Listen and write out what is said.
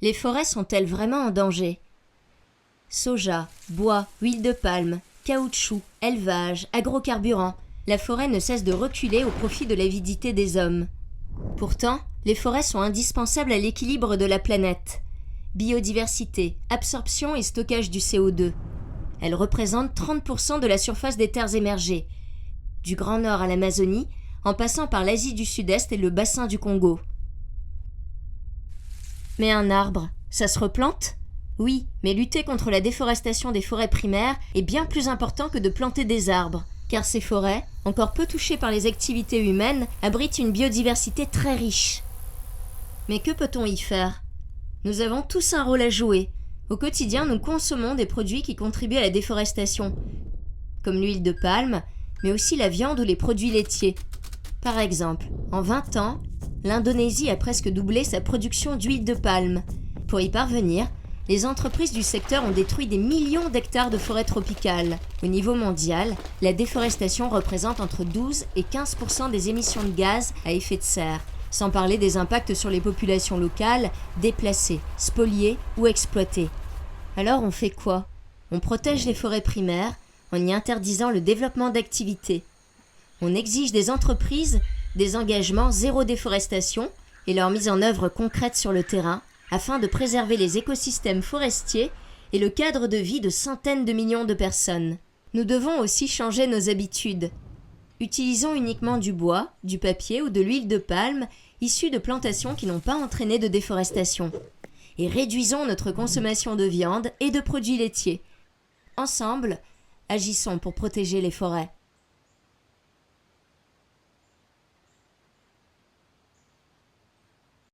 Les forêts sont-elles vraiment en danger? Soja, bois, huile de palme, caoutchouc, élevage, agrocarburants, la forêt ne cesse de reculer au profit de l'avidité des hommes. Pourtant, les forêts sont indispensables à l'équilibre de la planète. Biodiversité, absorption et stockage du CO2. Elles représentent 30% de la surface des terres émergées, du Grand Nord à l'Amazonie, en passant par l'Asie du Sud-Est et le bassin du Congo. Mais un arbre, ça se replante? Oui, mais lutter contre la déforestation des forêts primaires est bien plus important que de planter des arbres, car ces forêts, encore peu touchées par les activités humaines, abritent une biodiversité très riche. Mais que peut-on y faire? Nous avons tous un rôle à jouer. Au quotidien, nous consommons des produits qui contribuent à la déforestation, comme l'huile de palme, mais aussi la viande ou les produits laitiers. Par exemple, en 20 ans, l'Indonésie a presque doublé sa production d'huile de palme. Pour y parvenir, les entreprises du secteur ont détruit des millions d'hectares de forêts tropicales. Au niveau mondial, la déforestation représente entre 12 et 15% des émissions de gaz à effet de serre, sans parler des impacts sur les populations locales, déplacées, spoliées ou exploitées. Alors on fait quoi? On protège les forêts primaires en y interdisant le développement d'activités. On exige des entreprises des engagements zéro déforestation et leur mise en œuvre concrète sur le terrain afin de préserver les écosystèmes forestiers et le cadre de vie de centaines de millions de personnes. Nous devons aussi changer nos habitudes. Utilisons uniquement du bois, du papier ou de l'huile de palme issus de plantations qui n'ont pas entraîné de déforestation. Et réduisons notre consommation de viande et de produits laitiers. Ensemble, agissons pour protéger les forêts.